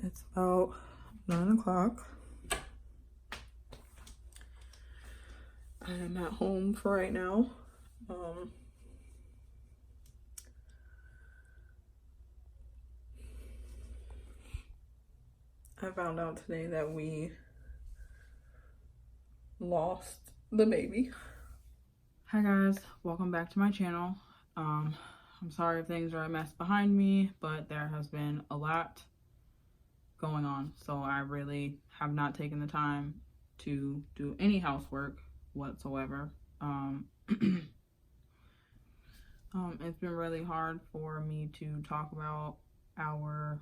It's about 9 o'clock. I am at home for right now. I found out today that we lost the baby. Hi guys, welcome back to my channel. I'm sorry if things are a mess behind me, but there has been a lot going on, so I really have not taken the time to do any housework whatsoever. It's been really hard for me to talk about our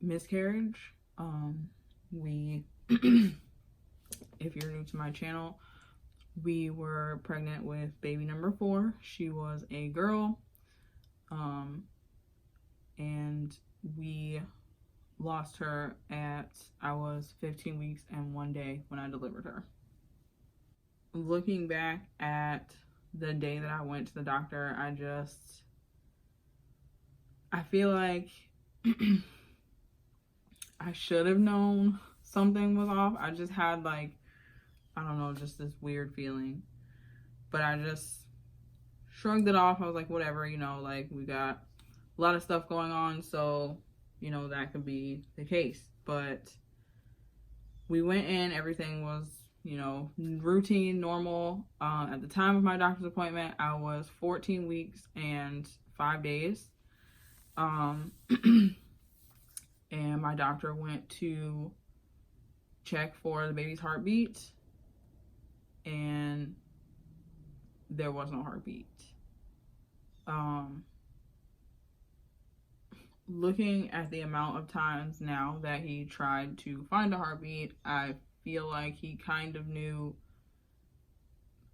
miscarriage. We if you're new to my channel, we were pregnant with baby number 4. She was a girl, and we lost her I was 15 weeks and 1 day when I delivered her. Looking back at the day that I went to the doctor, I feel like I should have known something was off. I just had I don't know, just this weird feeling. But I just shrugged it off. I was like, whatever, we got a lot of stuff going on, so, that could be the case. But we went in, everything was, routine, normal. At the time of my doctor's appointment, I was 14 weeks and 5 days. And my doctor went to check for the baby's heartbeat, and there was no heartbeat. Looking at the amount of times now that he tried to find a heartbeat, I feel like he kind of knew,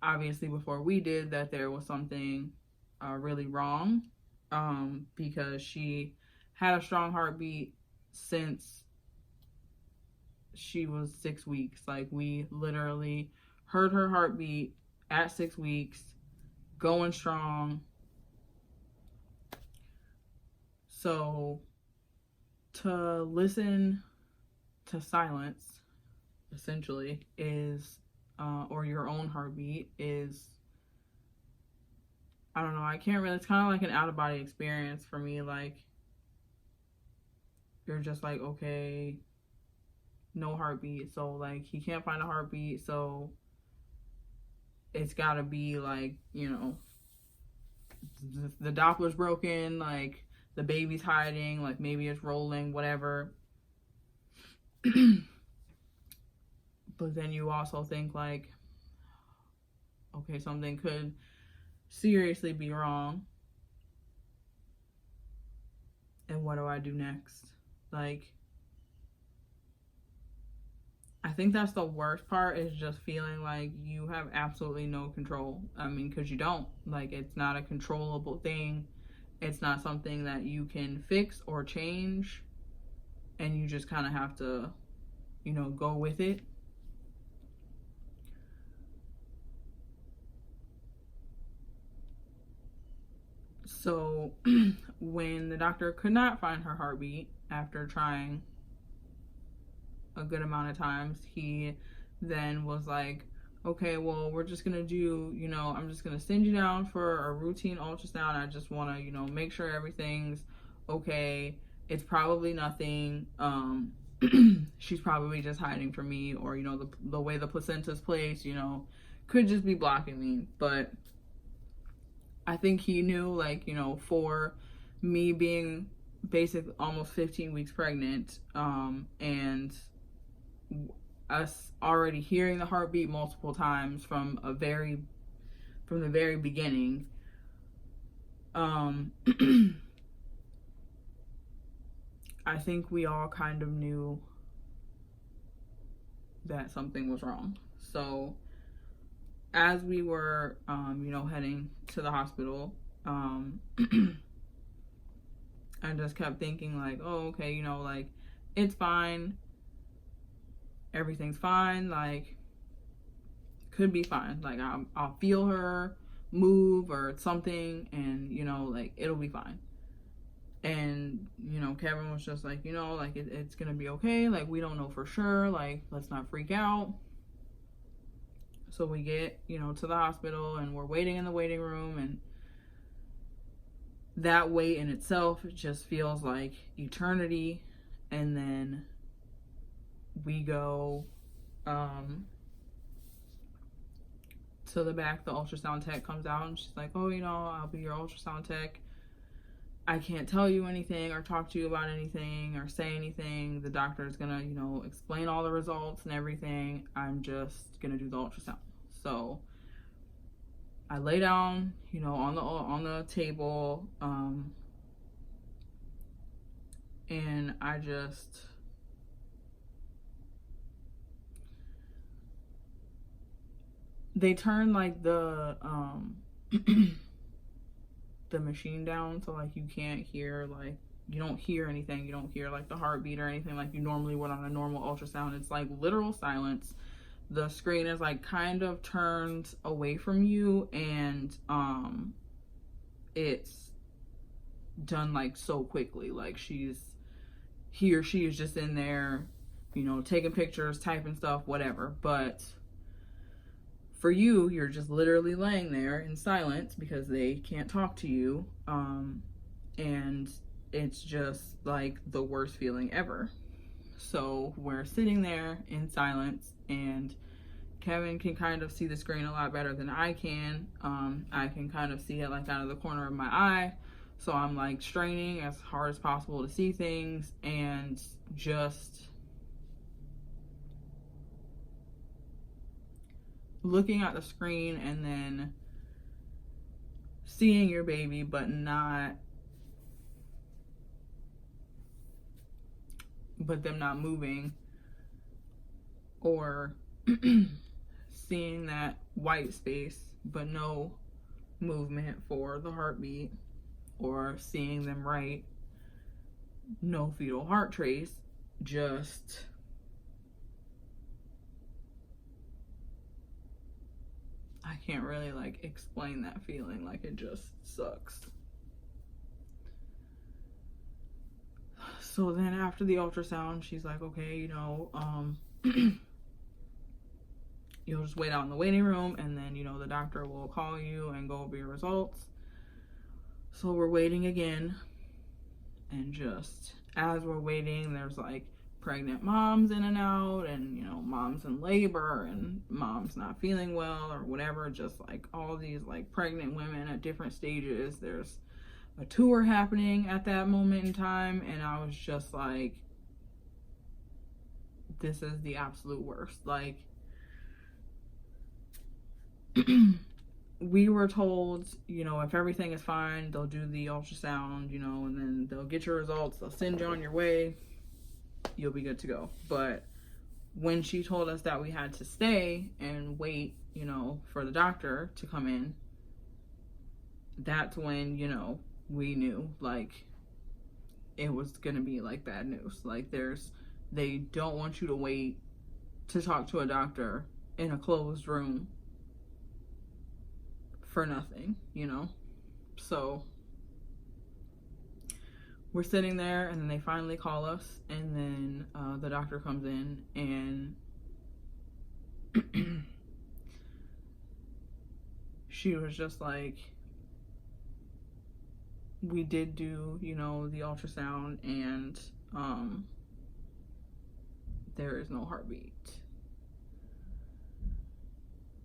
obviously before we did, that there was something really wrong, because she had a strong heartbeat since she was 6 weeks. We literally heard her heartbeat at 6 weeks, going strong. So to listen to silence, essentially, is or your own heartbeat is, I don't know, I can't really, it's kind of like an out-of-body experience for me. You're just like, okay, no heartbeat, so he can't find a heartbeat, so it's gotta be the Doppler's broken, the baby's hiding, maybe it's rolling, whatever. But then you also think okay, something could seriously be wrong, and what do I do next? I think that's the worst part, is just feeling like you have absolutely no control. Because you don't. It's not a controllable thing. It's not something that you can fix or change, and you just kind of have to, go with it. So when the doctor could not find her heartbeat after trying a good amount of times, he then was like, okay, well, we're just gonna do, I'm just gonna send you down for a routine ultrasound. I just want to, make sure everything's okay. It's probably nothing. She's probably just hiding from me, or the way the placenta's placed, could just be blocking me. But I think he knew, for me being basically almost 15 weeks pregnant, and us already hearing the heartbeat multiple times from the very beginning, I think we all kind of knew that something was wrong. So as we were heading to the hospital, I just kept thinking oh, okay, it's fine, everything's fine, could be fine, I'll feel her move or something, and it'll be fine. And, you know, Kevin was just like, you know, like, it's gonna be okay. Like, we don't know for sure. Like, let's not freak out. So we get, you know, to the hospital, and we're waiting in the waiting room, and that wait in itself just feels like eternity. And then we go to the back. The ultrasound tech comes out, and she's like, oh, you know, I'll be your ultrasound tech. I can't tell you anything or talk to you about anything or say anything. The doctor is gonna, you know, explain all the results and everything. I'm just gonna do the ultrasound. So I lay down, you know, on the table, and I just, they turn like the the machine down, so like you can't hear, like, you don't hear anything. You don't hear like the heartbeat or anything like you normally would on a normal ultrasound. It's like literal silence. The screen is like kind of turned away from you, and it's done like so quickly. Like she is just in there, you know, taking pictures, typing stuff, whatever. But for you, you're just literally laying there in silence because they can't talk to you. And it's just like the worst feeling ever. So we're sitting there in silence, and Kevin can kind of see the screen a lot better than I can. I can kind of see it like out of the corner of my eye. So I'm like straining as hard as possible to see things, and just looking at the screen and then seeing your baby, but them not moving, or seeing that white space but no movement for the heartbeat, or seeing them write no fetal heart trace. Just, I can't really like explain that feeling. Like, it just sucks. So then after the ultrasound, she's like, okay, you know, you'll just wait out in the waiting room, and then, you know, the doctor will call you and go over your results. So we're waiting again, and just as we're waiting, there's like pregnant moms in and out, and, you know, moms in labor, and moms not feeling well or whatever. Just like all these like pregnant women at different stages. There's a tour happening at that moment in time, and I was just like, this is the absolute worst. Like, we were told, you know, if everything is fine, they'll do the ultrasound, you know, and then they'll get your results, they'll send you on your way, you'll be good to go. But when she told us that we had to stay and wait, you know, for the doctor to come in, that's when, you know, we knew, like, it was gonna be like bad news. Like, they don't want you to wait to talk to a doctor in a closed room for nothing, you know. So we're sitting there, and then they finally call us, and then the doctor comes in, and she was just like, we did do, you know, the ultrasound, and there is no heartbeat.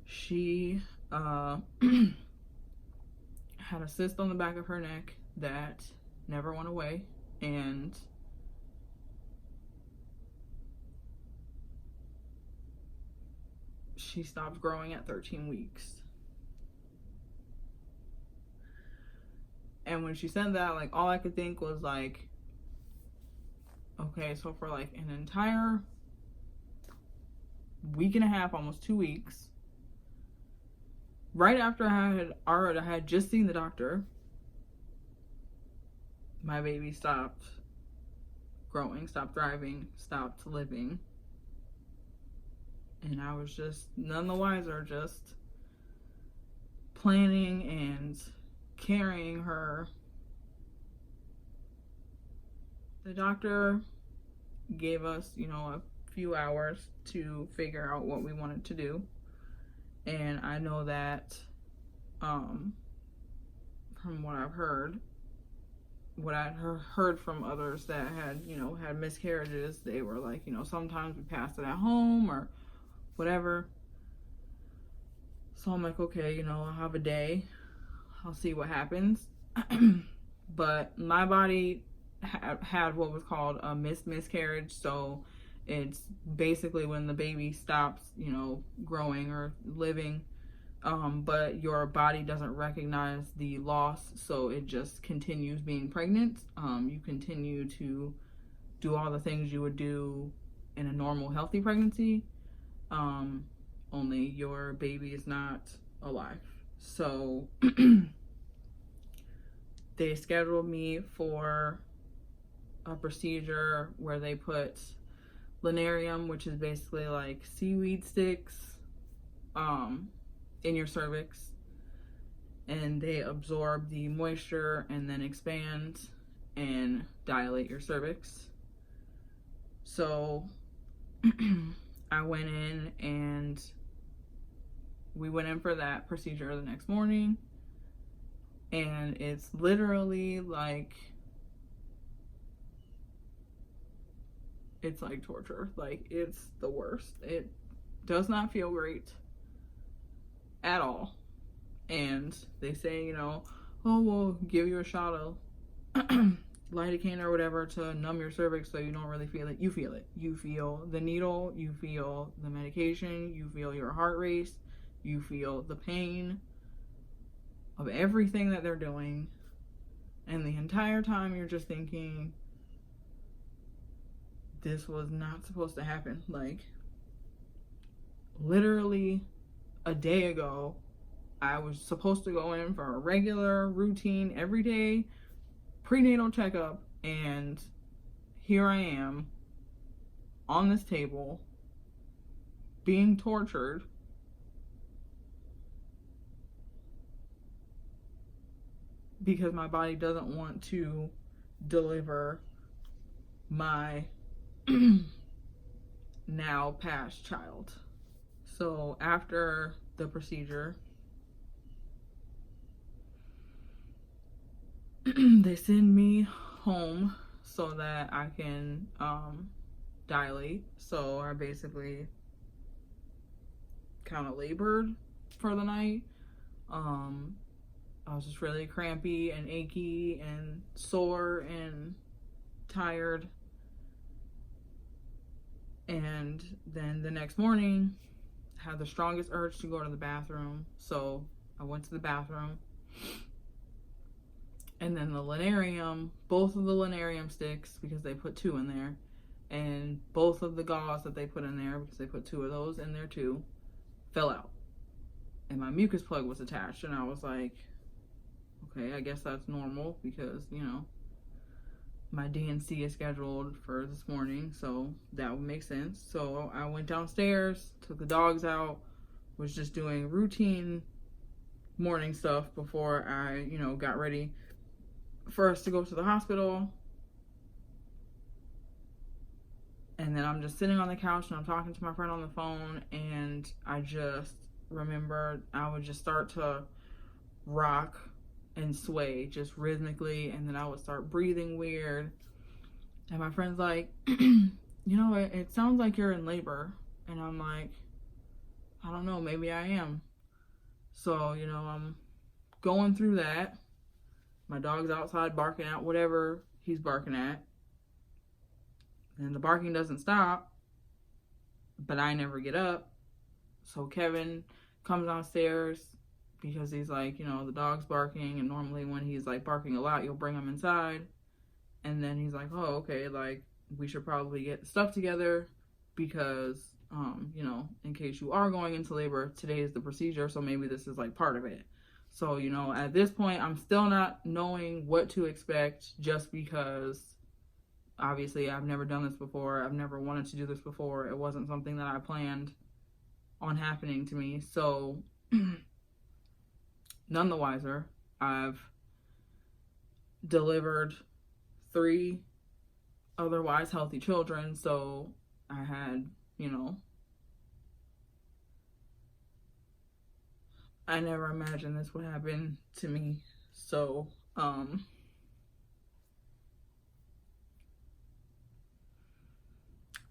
She had a cyst on the back of her neck that never went away, and she stopped growing at 13 weeks. And when she said that, like, all I could think was like, okay, so for like an entire week and a half, almost 2 weeks, right after I had just seen the doctor, my baby stopped growing, stopped thriving, stopped living. And I was just none the wiser, just planning and carrying her The doctor gave us, a few hours to figure out what we wanted to do. And I know that, from what I've heard, what I heard from others that had miscarriages, they were like, sometimes we pass it at home or whatever. So I'm like, okay, I'll have a day. I'll see what happens. But my body had what was called a miscarriage. So it's basically when the baby stops, growing or living. But your body doesn't recognize the loss, so it just continues being pregnant. You continue to do all the things you would do in a normal, healthy pregnancy, only your baby is not alive. So they scheduled me for a procedure where they put linarium, which is basically like seaweed sticks, in your cervix, and they absorb the moisture and then expand and dilate your cervix. So I went in, and we went in for that procedure the next morning, and it's literally like, it's like torture. Like, it's the worst. It does not feel great at all. And they say, oh, we'll give you a shot of lidocaine or whatever to numb your cervix so you don't really feel it. You feel it. You feel the needle, you feel the medication, you feel your heart race, you feel the pain of everything that they're doing. And the entire time you're just thinking, this was not supposed to happen. Like, literally a day ago, I was supposed to go in for a regular, routine, everyday prenatal checkup, and here I am on this table being tortured because my body doesn't want to deliver my now past child. So after the procedure, they send me home so that I can dilate. So I basically kind of labored for the night. I was just really crampy and achy and sore and tired. And then the next morning, I had the strongest urge to go to the bathroom. So I went to the bathroom. And then the linarium, both of the linarium sticks, because they put 2 in there, and both of the gauze that they put in there, because they put 2 of those in there too, fell out. And my mucus plug was attached. And I was like, okay, I guess that's normal because, my D&C is scheduled for this morning, so that would make sense. So I went downstairs, took the dogs out, was just doing routine morning stuff before I, got ready for us to go to the hospital. And then I'm just sitting on the couch and I'm talking to my friend on the phone, and I just remember I would just start to rock and sway just rhythmically, and then I would start breathing weird. And my friend's like, it sounds like you're in labor. And I'm like, I don't know, maybe I am. So, I'm going through that. My dog's outside barking at whatever he's barking at. And the barking doesn't stop, but I never get up. So Kevin comes downstairs because he's like, the dog's barking, and normally when he's like barking a lot, you'll bring him inside. And then he's like, oh, okay, like we should probably get stuff together because, in case you are going into labor, today is the procedure, so maybe this is like part of it. So, at this point, I'm still not knowing what to expect, just because obviously I've never done this before. I've never wanted to do this before. It wasn't something that I planned on happening to me. So none the wiser. I've delivered 3 otherwise healthy children. So I had, you know, I never imagined this would happen to me. So,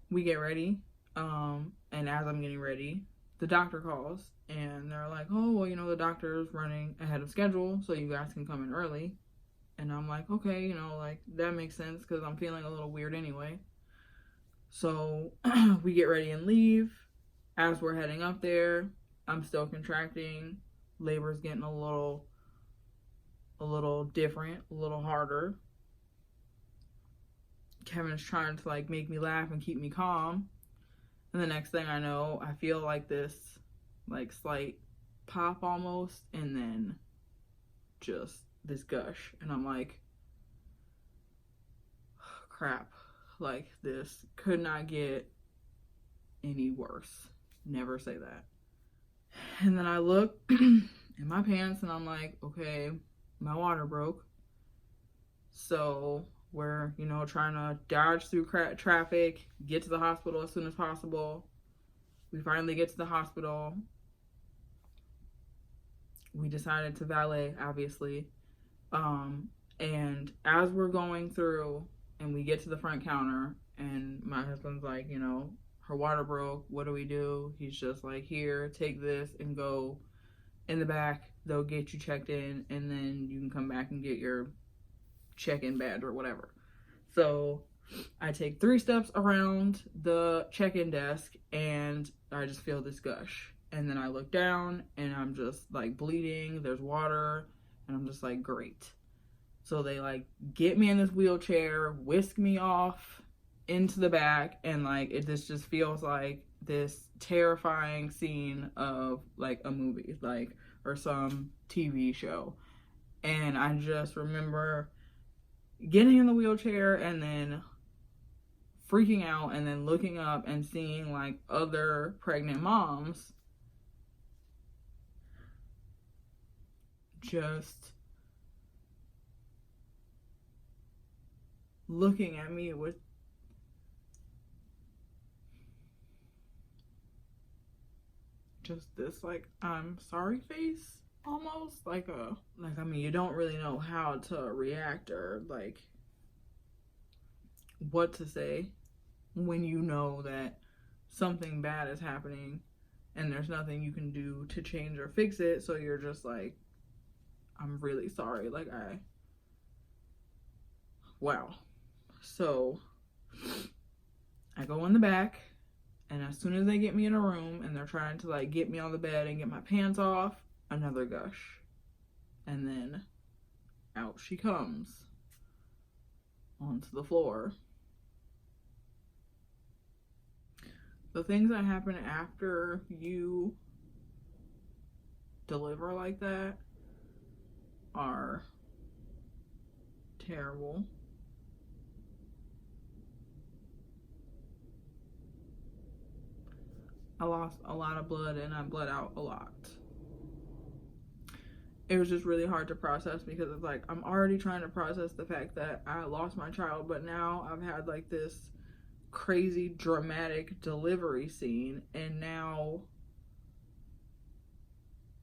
we get ready. And as I'm getting ready, the doctor calls and they're like, oh, well, you know, the doctor's running ahead of schedule, so you guys can come in early. And I'm like, okay, you know, like that makes sense because I'm feeling a little weird anyway. So we get ready and leave. As we're heading up there, I'm still contracting. Labor's getting a little different, a little harder. Kevin's trying to like make me laugh and keep me calm. And the next thing I know, I feel like this like slight pop almost, and then just this gush. And I'm like, crap, like this could not get any worse. Never say that. And then I look in my pants and I'm like, okay, my water broke. So we're, you know, trying to dodge through traffic, get to the hospital as soon as possible. We finally get to the hospital. We decided to valet, obviously. And as we're going through and we get to the front counter and my husband's like, you know, her water broke, what do we do? He's just like, here, take this and go in the back. They'll get you checked in and then you can come back and get your check-in badge or whatever. So I take 3 steps around the check-in desk and I just feel this gush. And then I look down and I'm just like bleeding. There's water and I'm just like, great. So they like get me in this wheelchair, whisk me off into the back, and like this just feels like this terrifying scene of like a movie, like, or some TV show. And I just remember getting in the wheelchair and then freaking out and then looking up and seeing like other pregnant moms just looking at me with just this like I'm sorry face, almost like I mean, you don't really know how to react or like what to say when you know that something bad is happening and there's nothing you can do to change or fix it. So you're just like, I'm really sorry. Like wow. So I go in the back, and as soon as they get me in a room and they're trying to like get me on the bed and get my pants off, another gush. And then out she comes onto the floor. The things that happen after you deliver like that are terrible. I lost a lot of blood and I bled out a lot. It was just really hard to process because it's like I'm already trying to process the fact that I lost my child, but now I've had like this crazy dramatic delivery scene, and now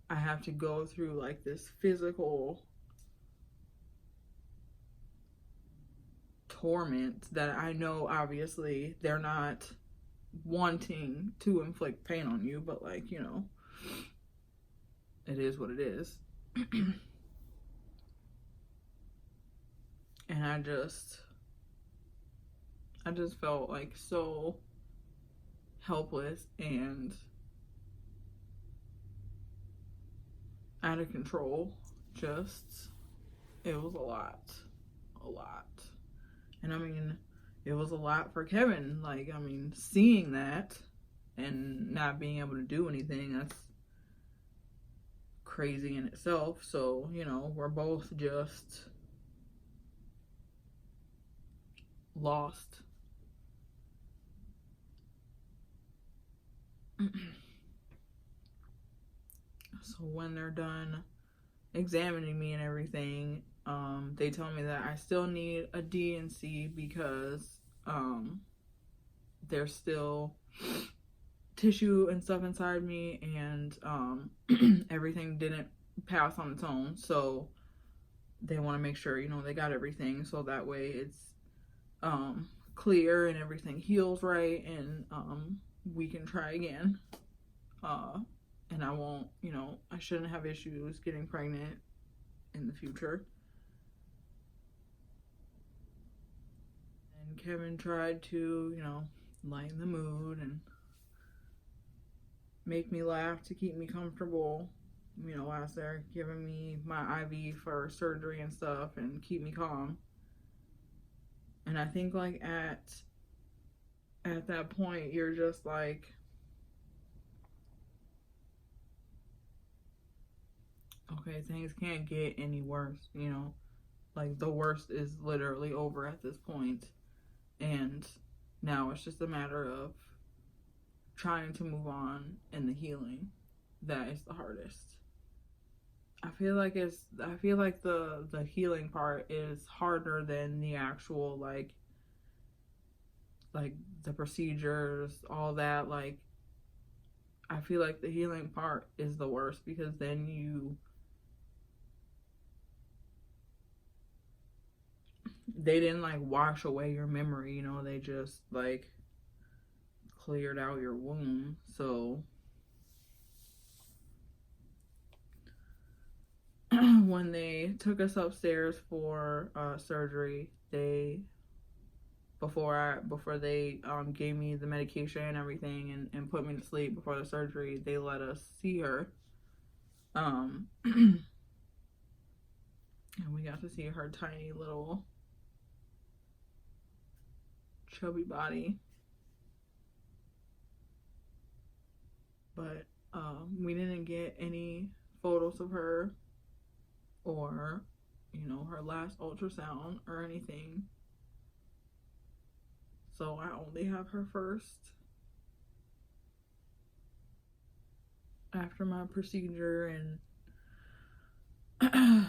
I have to go through like this physical torment that I know obviously they're not wanting to inflict pain on you, but like, you know, it is what it is. And I just felt like so helpless and out of control. Just, it was a lot. And I mean, it was a lot for Kevin. Like, I mean, seeing that and not being able to do anything, that's crazy in itself. So, you know, we're both just lost. So when they're done examining me and everything, they tell me that I still need a D&C because there's still tissue and stuff inside me, and everything didn't pass on its own, so they want to make sure, you know, they got everything, so that way it's clear and everything heals right, and we can try again, and I won't, you know, I shouldn't have issues getting pregnant in the future. And Kevin tried to, you know, lighten the mood and make me laugh to keep me comfortable, you know, as they're giving me my IV for surgery and stuff, and keep me calm. And I think, like, at that point, you're just like, okay, things can't get any worse, you know? Like, the worst is literally over at this point. And now it's just a matter of trying to move on, and the healing that is the hardest. I feel like the healing part is harder than the actual like the procedures, all that. Like, I feel like the healing part is the worst, because then they didn't like wash away your memory, you know, they just like cleared out your womb. So when they took us upstairs for surgery, before they gave me the medication and everything, and put me to sleep before the surgery, they let us see her, and we got to see her tiny little chubby body, but we didn't get any photos of her, or, you know, her last ultrasound or anything. So I only have her first. After my procedure and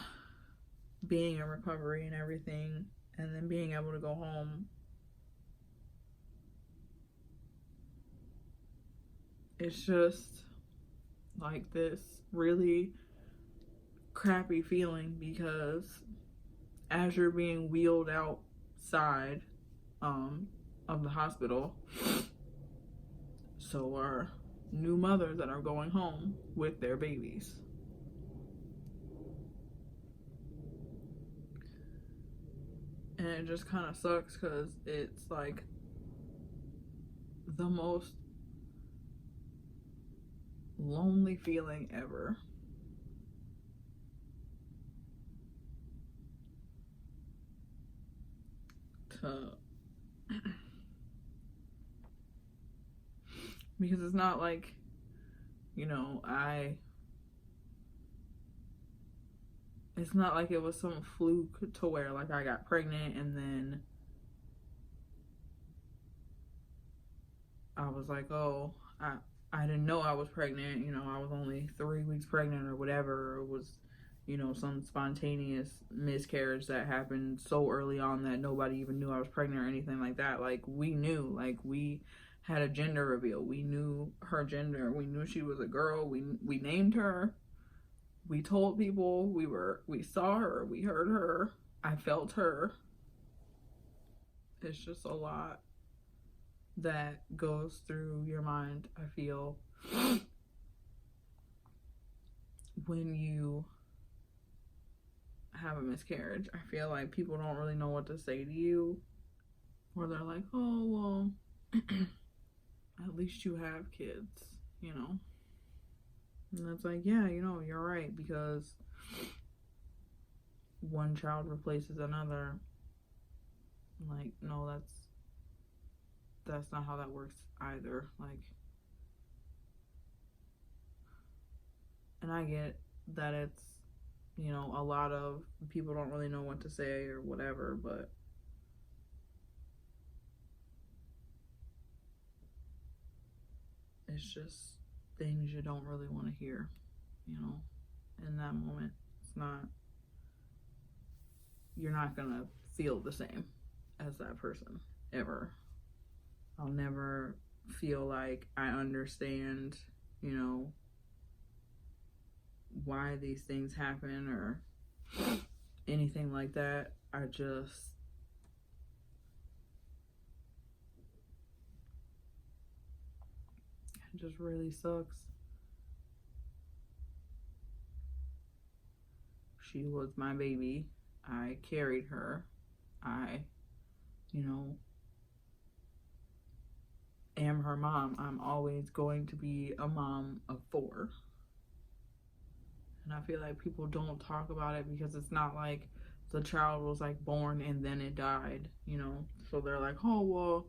being in recovery and everything, and then being able to go home, it's just like this really crappy feeling, because as you're being wheeled outside of the hospital, so are new mothers that are going home with their babies. And it just kind of sucks, because it's like the most lonely feeling ever. Because it's not like, you know, it's not like it was some fluke to where like I got pregnant and then I was like, oh, I didn't know I was pregnant, you know, I was only 3 weeks pregnant or whatever. It was, you know, some spontaneous miscarriage that happened so early on that nobody even knew I was pregnant or anything like that. Like, we knew, like, we had a gender reveal. We knew her gender. We knew she was a girl. We named her. We told people. We saw her. We heard her. I felt her. It's just a lot that goes through your mind, I feel, when you have a miscarriage. I feel like people don't really know what to say to you, or they're like, oh, well, at least you have kids, you know. And it's like, yeah, you know, you're right, because one child replaces another. Like, no, that's not how that works either. Like, and I get that it's, you know, a lot of people don't really know what to say or whatever, but it's just things you don't really want to hear, you know. In that moment, you're not gonna feel the same as that person. ever. I'll never feel like I understand, you know, why these things happen or anything like that. It just really sucks. She was my baby. I carried her. I, you know, am her mom. I'm always going to be a mom of 4. And I feel like people don't talk about it because it's not like the child was like born and then it died, you know? So they're like, oh, well,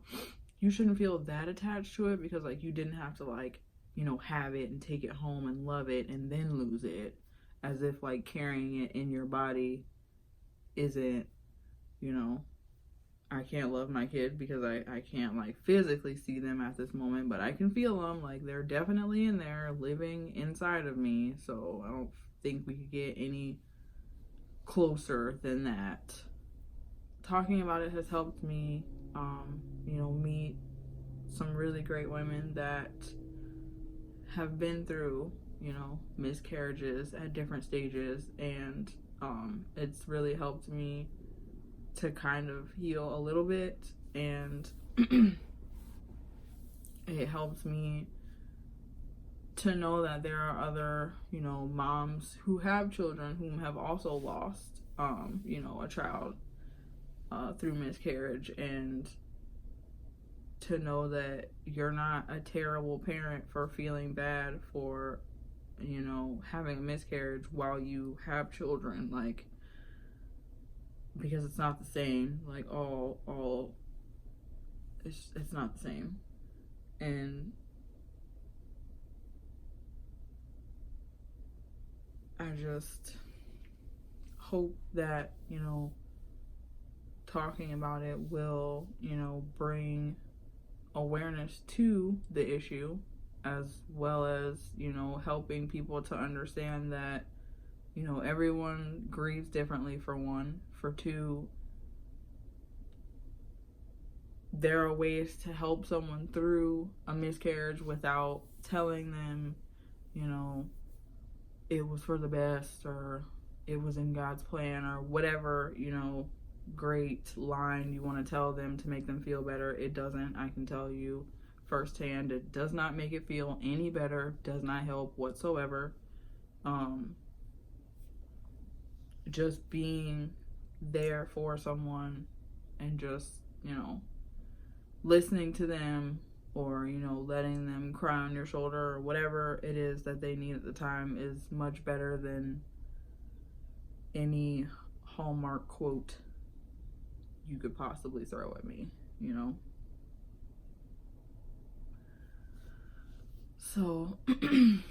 you shouldn't feel that attached to it because like you didn't have to like, you know, have it and take it home and love it and then lose it. As if like carrying it in your body isn't, you know, I can't love my kid because I can't like physically see them at this moment, but I can feel them. Like they're definitely in there living inside of me. So I don't think we could get any closer than that. Talking about it has helped me, you know, meet some really great women that have been through, you know, miscarriages at different stages, and it's really helped me to kind of heal a little bit, and it helps me to know that there are other, you know, moms who have children whom have also lost, you know, a child through miscarriage, and to know that you're not a terrible parent for feeling bad for, you know, having a miscarriage while you have children, like, because it's not the same, like, it's not the same. And I just hope that, you know, talking about it will, you know, bring awareness to the issue, as well as, you know, helping people to understand that, you know, everyone grieves differently, for one. For two, there are ways to help someone through a miscarriage without telling them, you know, it was for the best, or it was in God's plan, or whatever, you know, great line you want to tell them to make them feel better. It doesn't. I can tell you firsthand, it does not make it feel any better, does not help whatsoever. Just being there for someone and just, you know, listening to them, or, you know, letting them cry on your shoulder, or whatever it is that they need at the time, is much better than any Hallmark quote you could possibly throw at me, you know? So I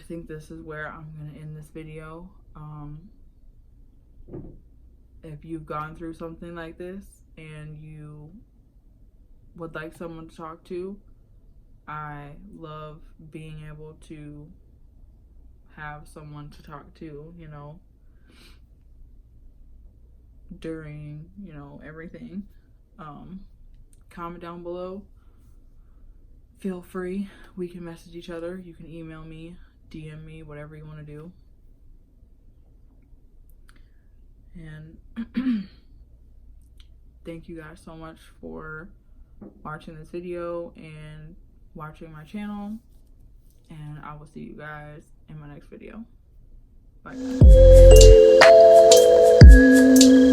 think this is where I'm gonna end this video. If you've gone through something like this and you would like someone to talk to, I love being able to have someone to talk to, you know, during, you know, everything. Comment down below. Feel free. We can message each other. You can email me, DM me, whatever you want to do. And thank you guys so much for watching this video and watching my channel. And I will see you guys in my next video. Bye, guys.